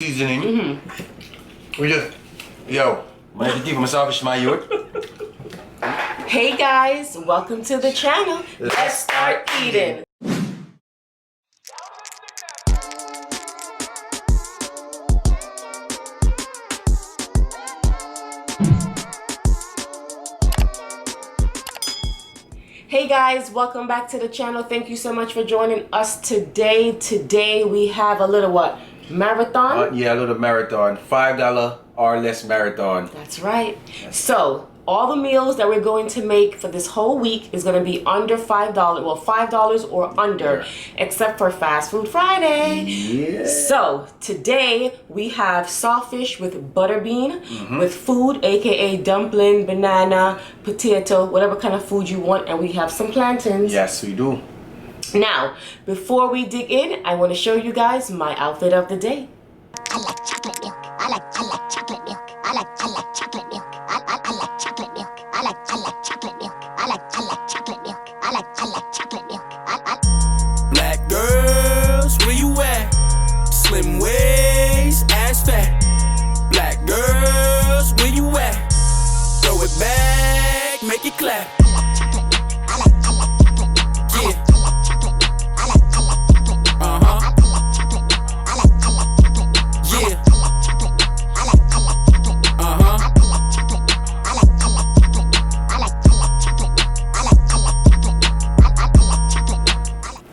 seasoning. We just, yo, I have to give myself a smile, youth. Hey guys, welcome to the channel. Let's start eating. Hey guys, welcome back to the channel. Thank you so much for joining us today. Today we have a little what? Marathon? Yeah, a little marathon. $5 or less marathon. That's right. So all the meals that we're going to make for this whole week is going to be under $5. Well, $5 or under, except for Fast Food Friday. Yeah. So today we have sawfish with butterbean, with food, aka dumpling, banana, potato, whatever kind of food you want, and we have some plantains. Yes, we do. Now, before we dig in, I want to show you guys my outfit of the day. I like chocolate milk. I like chocolate milk. I like chocolate milk. I like chocolate milk. I like chocolate milk. I like chocolate milk. I like chocolate milk. Black girls, where you at? Slim waist, ass fat. Black girls, where you at? Throw it back, make it clap.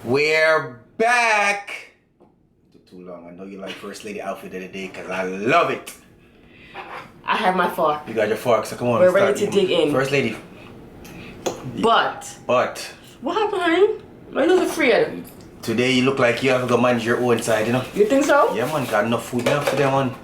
We're back. Took too long. I know you like First Lady outfit of the day because I love it. I have my fork. You got your fork, so come on. We're ready to dig in. First Lady. But But what happened, honey? Why you look afraid? today you look like you have to go manage your own side, you know? You think so? Yeah, man. Got enough food enough for them, man.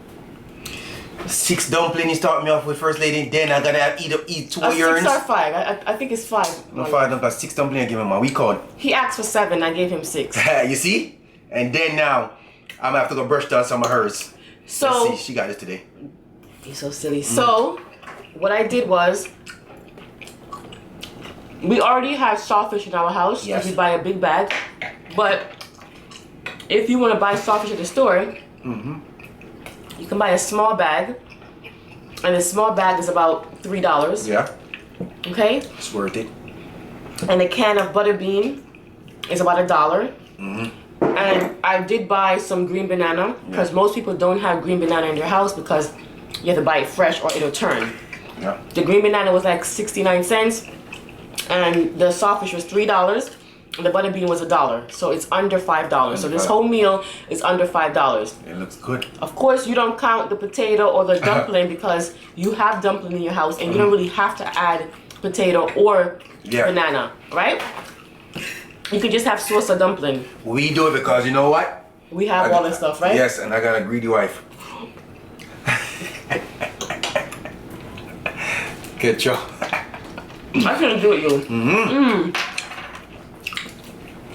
6 dumplings you start me off with, First Lady. Then I gotta have eat 2 of yours. 6 or 5. I think it's 5. No, 5 don't got 6 dumplings I give him, man. We count. He asked for 7. I gave him 6. You see? And then now, I'm gonna have to go brush down some of hers. So Let's see, she got this today. you're so silly. So what I did was, we already have sawfish in our house. Yes. We buy a big bag. But if you want to buy sawfish at the store, you can buy a small bag, and the small bag is about $3. Yeah, Okay, it's worth it. and a can of butterbean is about $1. And I did buy some green banana because most people don't have green banana in their house because you have to buy it fresh or it'll turn. Yeah. The green banana was like 69 cents, and the sawfish was $3, and the butterbean was $1. So it's under $5. So this whole meal is under $5. It looks good. Of course, you don't count the potato or the dumpling because you have dumpling in your house, and you don't really have to add potato or banana, right? You could just have sauce or dumpling. We do it because you know what? We have all this stuff, right? Yes, and I got a greedy wife. Get you. I couldn't do it, you.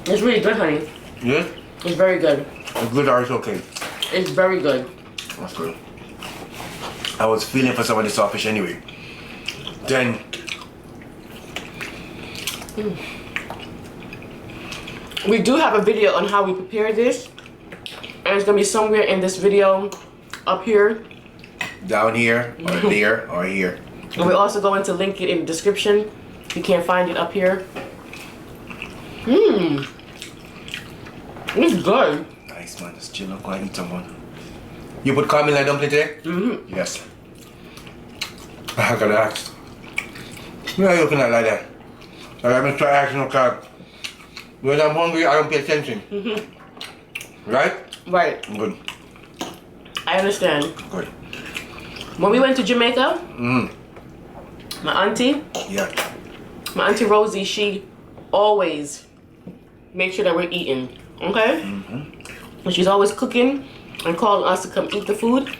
It's really good, honey. Yes? It's very good. It's good or it's okay. It's very good. That's good. I was feeling for some of the sawfish anyway. Then We do have a video on how we prepare this, and it's gonna be somewhere in this video up here. down here or there or here. And we're also going to link it in the description. You can't find it up here. It's good. Nice, man. Just chill. I'm going to eat some one. You put caramel in dumpling today? Yes. I gotta ask. Why are you looking at like that? I'm gonna try asking no card. When I'm hungry, I don't pay attention. Right? Right. Good. I understand. Good. When we went to Jamaica, my auntie Rosie, she always makes sure that we're eating. Okay? And she's always cooking and calling us to come eat the food.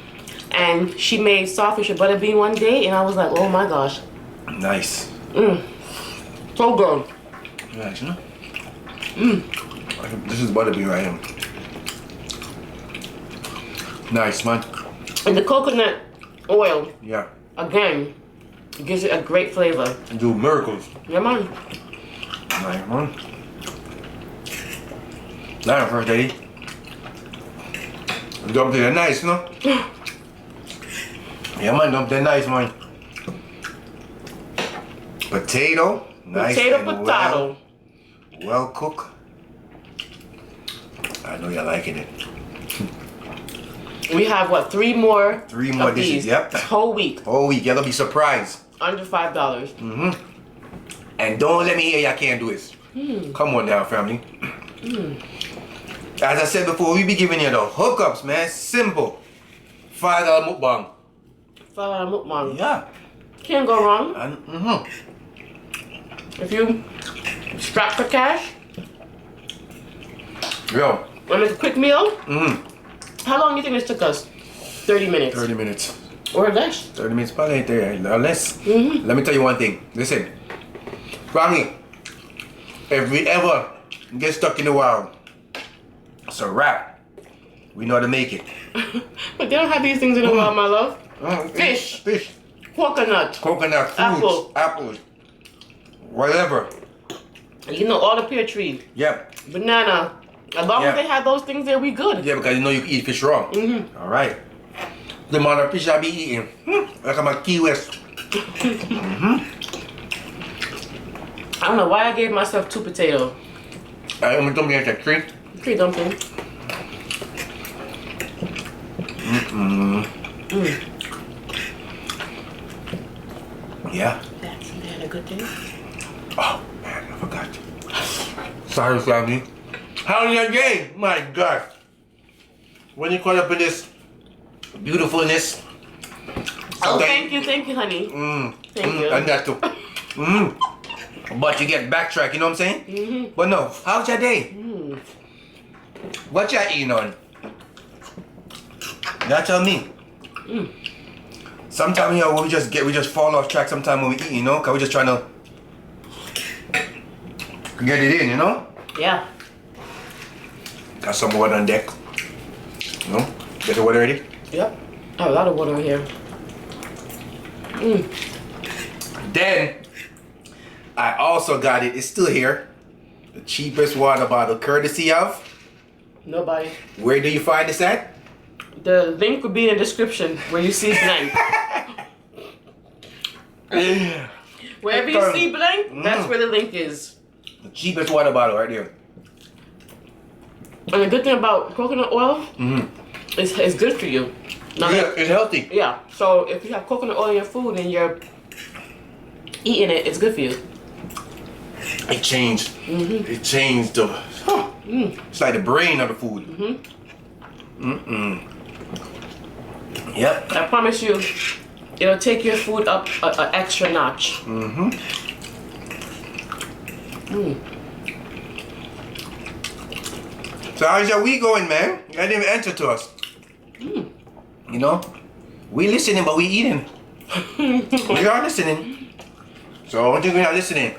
And she made sawfish and butterbean one day, and I was like, oh my gosh. Nice. So good. Nice, you know? This is butterbean right here. Nice, man. And the coconut oil, Yeah. again, gives it a great flavor. Do miracles. Yeah, man. Nice, man. Now, First Lady. Dumpling are nice, no? Yeah, man, dumpling nice, man. Potato, nice. Potato. Well cooked. I know you're liking it. We have what, 3 more? 3 more dishes, these. yep. Whole week. Whole week, you'll be surprised. Under $5. And don't let me hear you can't do this. Come on now, family. As I said before, we be giving you the hookups, man. Simple. $5 mukbang. $5 mukbang. Yeah. Can't go wrong. And, If you strap for cash, Yo. want to make a quick meal? How long do you think this took us? 30 minutes. 30 minutes. Or less. 30 minutes probably ain't there. Or less. Let me tell you one thing. Listen. Family. If we ever get stuck in the wild, it's a wrap. We know how to make it. But they don't have these things in the wild, my love. Fish. Fish. Coconut. Coconut. Fruits. Apples. Whatever. You know, all the pear tree. Yep. Banana. As long as they have those things there, we good. Yeah, because you know you can eat fish raw. All right. The amount of fish I be eating. Like I'm a Key West. I don't know why I gave myself 2 potatoes. I'm going to get 3. 3 dumplings. Yeah. That's had a good day. Oh, man, I forgot. Sorry, family. How was your day? My God. When you caught up in this beautifulness. Oh, thank you, honey. Thank you. And that too. But you get backtrack, you know what I'm saying? But no, how's your day? What you eating on? You tell me. Sometimes, you know, we just fall off track sometimes when we eat, you know? Because we're just trying to get it in, you know? Yeah. Got some water on deck. You know? Get the water ready? Yep. I have a lot of water in here. Then, I also got it. It's still here. The cheapest water bottle, courtesy of. Nobody. Where do you find this at? The link will be in the description where you see blank. Wherever you see blank, that's where the link is. The cheapest water bottle right there. And the good thing about coconut oil is it's good for you. Now, Yeah, it's healthy. yeah. So if you have coconut oil in your food and you're eating it, it's good for you. It changed. It changed the. It's like the brain of the food. Yep. I promise you, it'll take your food up an extra notch. So how's your week going, man? You didn't even answer to us. You know, we listening, but we eating. We are listening. So I don't think we're not listening.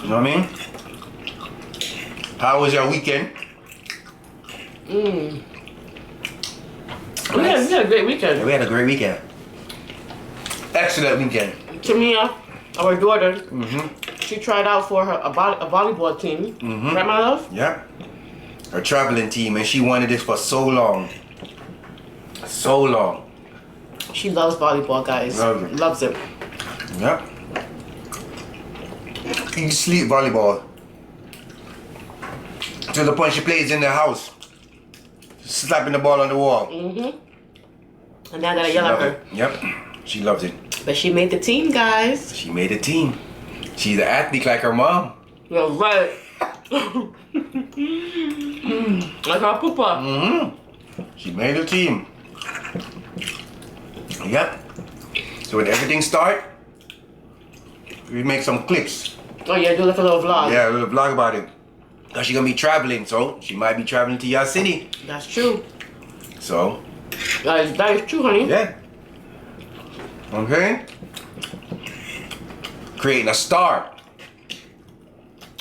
You know what I mean? How was your weekend? We had a great weekend. Yeah, we had a great weekend. Excellent weekend. Tamia, our daughter, she tried out for a volleyball team. Right, my love? Yeah. Her traveling team, and she wanted this for so long. So long. She loves volleyball, guys. Loves it. Yep. Eat, sleep volleyball. To the point she plays in the house. Slapping the ball on the wall. And now I gotta yell at her. Yep. She loves it. But she made the team, guys. She made a team. She's an athlete like her mom. You're right. Like our poopa. She made a team. Yep. So when everything start, we make some clips. Oh yeah, do like a little vlog. Yeah, a little vlog about it. Cause she's gonna be traveling, so she might be traveling to your city. That's true. So. That is true, honey. Yeah. Okay. Creating a star.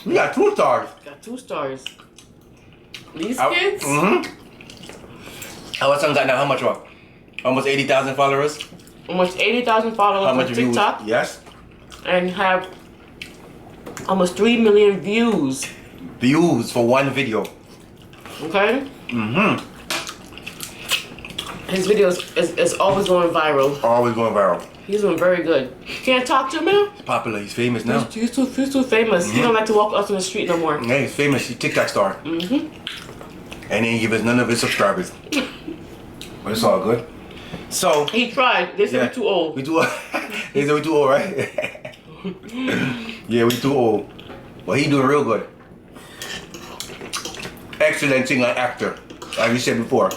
We got 2 stars. Got 2 stars. These kids? Our son got now how much? What? Almost 80,000 followers. Almost 80,000 followers How on much views? TikTok. Yes. And have almost 3 million views. Views for one video. Okay? His videos is always going viral. Always going viral. He's doing very good. Can't talk to him now? He's popular. He's famous now. He's too famous. He don't like to walk out on the street no more. Yeah, he's famous. He's a TikTok star. And he ain't give us none of his subscribers. But it's all good. So He tried. They said we're too old. We too old. They said we too old, right? Yeah, we too old. But he doing real good. Excellent singer and actor, like we said before.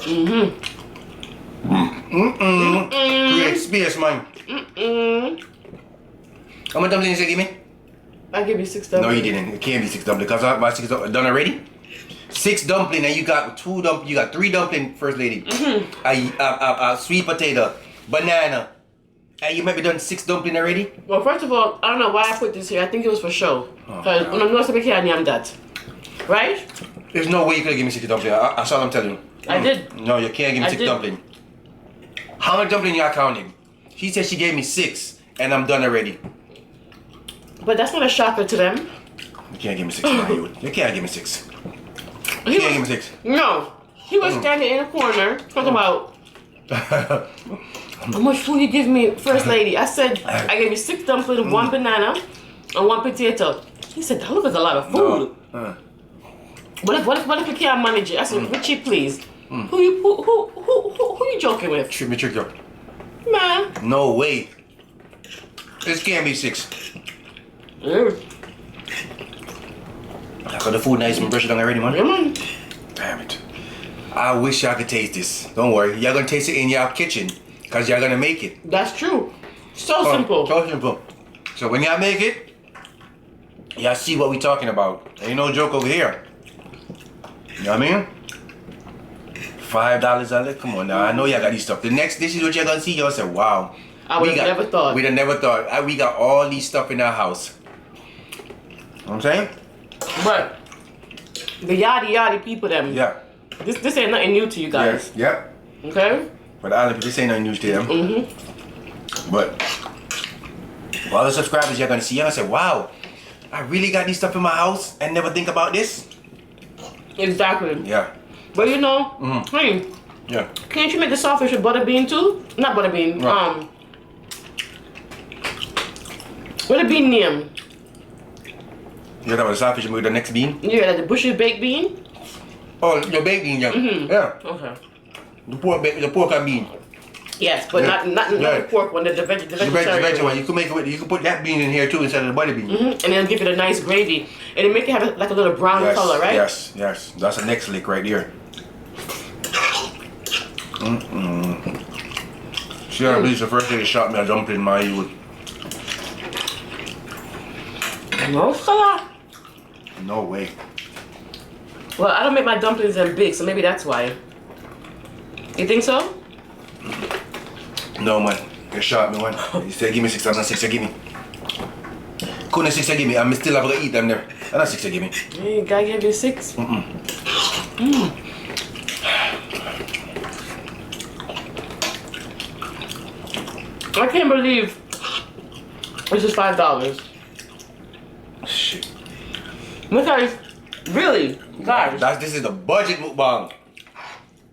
Great space, man. How much dumplings you give me? I give you 6 No, dumplings. you didn't. It can't be 6 dumplings because I my 6 dumplings done already. 6 dumplings and you got 2 dumplings. You got 3 dumplings, first lady. A sweet potato, banana. And you might be done 6 dumplings already. Well, first of all, I don't know why I put this here. I think it was for show. Because when I'm not supposed to I'm that. Right? There's no way you could give me 6 dumplings. That's all I'm telling you. I did. No, you can't give me 6 dumplings. How many dumplings you are counting? She said she gave me 6 and I'm done already. But that's not a shocker to them. You can't give me 6, man. You can't give me 6. You can't give me 6. No. He was standing in a corner talking about how much food you give me, first lady. I said I gave you 6 dumplings, 1 banana, and 1 potato. He said that looks like a lot of food. No. What if you can't manage it? I said, Richie, please. Who you joking with? Trick me, trick you. Man. No way. This can't be 6. I got the food nice and brush it down already, man. Damn it. I wish y'all could taste this. Don't worry. Y'all gonna taste it in your kitchen. Because y'all gonna make it. That's true. So simple. So simple. So when y'all make it, y'all see what we talking about. Ain't no joke over here. You know what I mean? $5 on it. Come on now. I know y'all got these stuff. The next dish is what y'all gonna see. Y'all say, wow. I would have never thought. We'd have never thought. We got all these stuff in our house. You know what I'm saying? But the yardie people them. Yeah. This ain't nothing new to you guys. Yes. Yep. Okay? But honestly, this ain't nothing news to them. But all the subscribers y'all gonna see, y'all gonna say, wow, I really got these stuff in my house and never think about this. Exactly. Yeah. But you know, hey, Yeah. can't you make the saltfish with butter bean too? Not butter bean. Right. What a bean name? You're talking about the saltfish with the next bean? Yeah, like the bushy baked bean. Oh, your baked bean, yeah. Yeah. Okay. The pork and bean. Yes, but Yeah. not the pork one, the The vegetarian vegetarian one. one. You can make it with. You can put that bean in here too instead of the butter bean. And it'll give it a nice gravy, and it make it have like a little brown Yes, color, right? Yes, yes. That's the next lick right there. See, I believe the first day they shot me a dumpling in my youth. No color. No way. Well, I don't make my dumplings them big, so maybe that's why. You think so? No man, they shot me one. He said give me 6 and 6 give me. Couldn't 6 give me, and I still have to eat them there. And not 6 give me. Hey, guy gave you 6. I can't believe this is $5. Shit. Because, really, guys. This is the budget mukbang.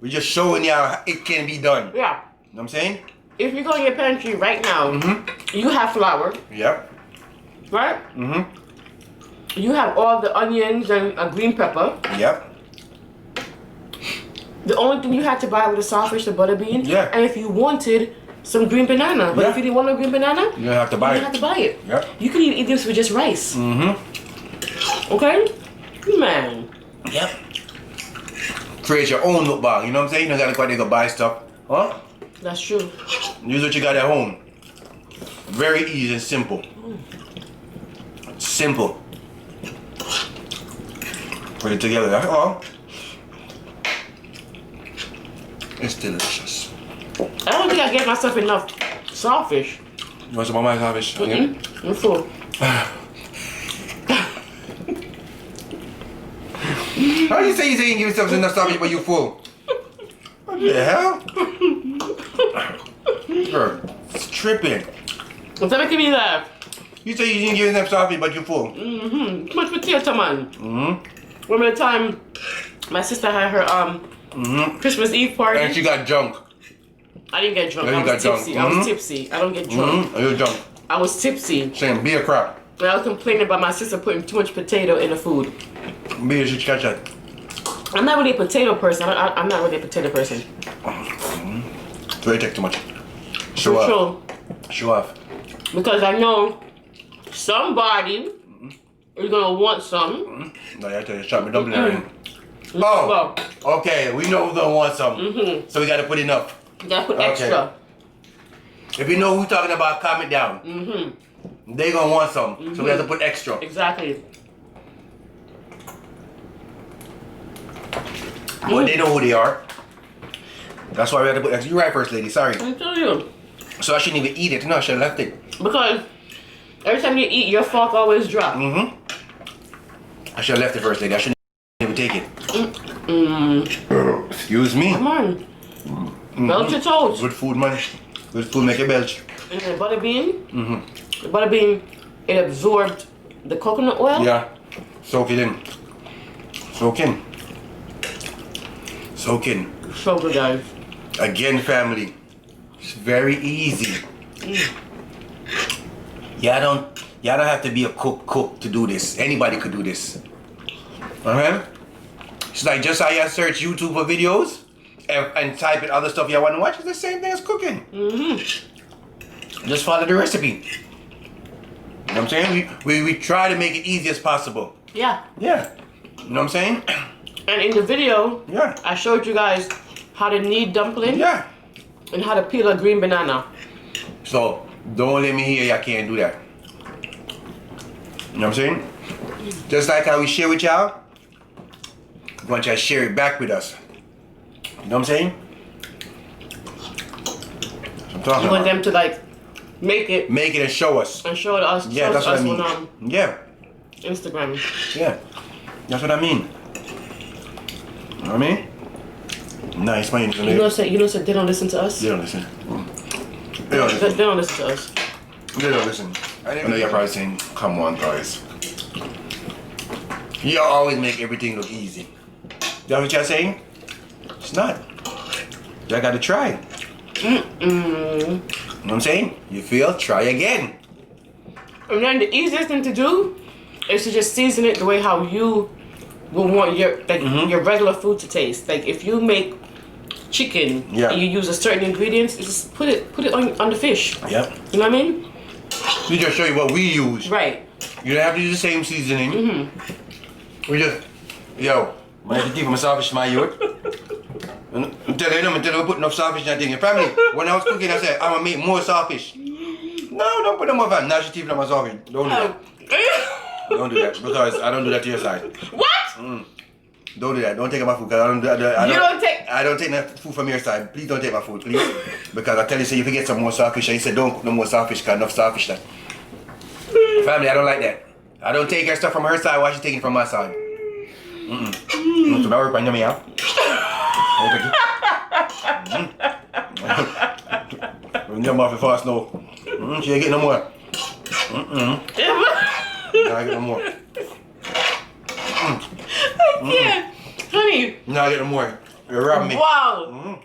We're just showing you how it can be done. You know Yeah. what I'm saying? If you go in your pantry right now, you have flour, Yep. right? You have all the onions and a green pepper. Yep. The only thing you had to buy was the saltfish, the butter bean, Yeah. and if you wanted some green banana. But Yeah. if you didn't want no green banana, You don't have to buy you it. don't have to buy it. Yep. You can even eat this with just rice. Okay? Man. Yep. Create your own mukbang. You know what I'm saying? You don't gotta go out there go buy stuff. Huh? That's true. Use what you got at home. Very easy and simple. Simple. Put it together. That's all. It's delicious. I don't think I gave myself enough saltfish. You want some of my saltfish? Okay. I'm full. How you say you didn't give yourself enough saltfish but you full? What the hell? Girl, it's tripping. What's that making me laugh? You say you didn't give yourself saltfish but you full. Too much potato, man. Remember the time my sister had her Christmas Eve party. And she got drunk. I didn't get drunk. Yeah, I you was got tipsy. drunk. I was tipsy. I don't get drunk. You're drunk. I was tipsy. Saying be a crap. And I was complaining about my sister putting too much potato in the food. Be a shit catch that. I'm not really a potato person. I'm not really a potato person. So you take too much. Show off. True. Show off. Because I know somebody is gonna want some. No, I tell you, shot me dumpling in. Oh, okay. We know who's gonna want some. So we gotta put enough. You gotta put extra. If you know who we're talking about, comment down. They gonna want some, so we have to put extra. Exactly. But they know who they are. That's why we have to put extra. You're right, First Lady. Sorry. I tell you. So I shouldn't even eat it. No, I should have left it. Because every time you eat, your fork always drop. I should have left it, First Lady. I shouldn't even take it. Excuse me. Come on. Melt your toes. Good food, man. Good food make you belch. And the butter bean. The butter bean, it absorbed the coconut oil. Yeah. Soak it in. Soak in. Soak in. So good, guys. Again, family. It's very easy. Y'all don't have to be a cook to do this. Anybody could do this. Alright? It's like just how you search YouTube for videos and type in other stuff you want to watch. It's the same thing as cooking. Just follow the recipe. You know what I'm saying? We try to make it easy as possible. Yeah. Yeah. You know what I'm saying? And in the video, Yeah. I showed you guys how to knead dumpling. Yeah. And how to peel a green banana. So don't let me hear you can't do that. You know what I'm saying? Just like how we share with y'all, we want y'all to share it back with us. You know what I'm saying? That's what I'm talking You want about. them to like make it Make it and show us. and show it us. Yeah, show that's what I us mean. on Yeah, Instagram. yeah. That's what I mean. You know what I mean? Nice, man. You know, say they don't listen to us. They don't listen. They don't listen. They don't listen to us. They don't listen. I know you're probably saying, come on, guys. You always make everything look easy. That's what you're saying? It's not. You gotta try. You know what I'm saying? You feel? Try again. And then the easiest thing to do is to just season it the way how you will want your your regular food to taste. Like if you make chicken and you use a certain ingredients, just put it on the fish. Yep. You know what I mean? We just show you what we use. Right. You don't have to use the same seasoning. We just, yo, I have to keep myself fish my youth. Until we put enough sawfish in that thing. Family, when I was cooking, I said, I'm gonna make more sawfish. No, don't put them more fat. Now she's keeping on my sawfish. Don't do that. Don't do that, because I don't do that to your side. What? Don't do that. Don't take my food, because I don't take that food from your side. Please don't take my food, please. Because I tell you, say, if you get some more sawfish, and you said, don't cook no more sawfish, because enough sawfish there. Family, I don't like that. I don't take her stuff from her side while she's taking from my side. Mm-mm. So I work on your meal. Them off the fast now. She ain't get no more. I get no more. I can't. Honey. No, I get no more. You're robbing me. Wow.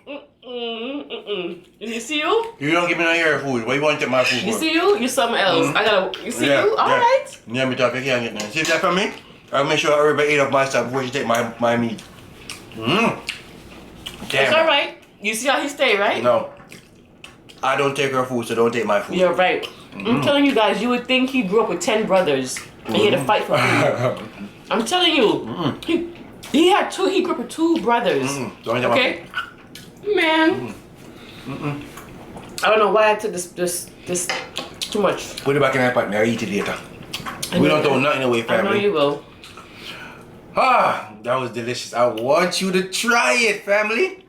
You see you? You don't give me no your food. What you want to take my food for? You see you? You something else. You see you? Alright. Yeah, me talk, you can't get none. See that from me? I'll make sure everybody eat up my stuff before you take my meat. Damn. It's alright. You see how he stay, right? No. I don't take her food, so don't take my food. You're right. I'm telling you guys, you would think he grew up with 10 brothers and he had to fight for food. I'm telling you. He had two, he grew up with 2 brothers. Don't take okay? Man. I don't know why I took this too much. Put it back in that pot and I'll eat it later. We don't throw nothing away, family. I know you will. Ah, that was delicious. I want you to try it, family.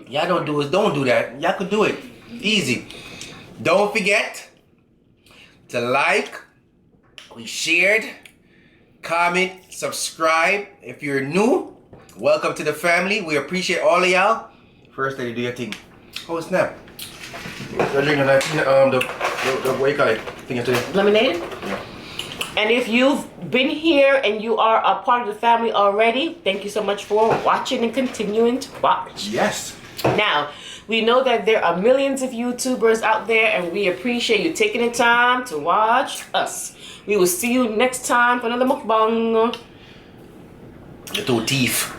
Y'all don't do that. Y'all could do it. Easy. Don't forget to like, shared, comment, subscribe. If you're new, welcome to the family. We appreciate all of y'all. First Lady, do your thing. Oh snap. You're drinking that, the what you call it? Thing today. Lemonade? Yeah. And if you've been here and you are a part of the family already, thank you so much for watching and continuing to watch. Yes. Now, we know that there are millions of YouTubers out there, and we appreciate you taking the time to watch us. We will see you next time for another mukbang. Your two teeth.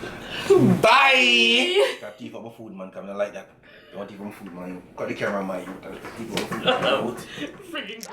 Bye! Got teeth on my food, man. Come, I like that. You want teeth on my food, man. Got the camera, man. You got teeth on my food. Freaking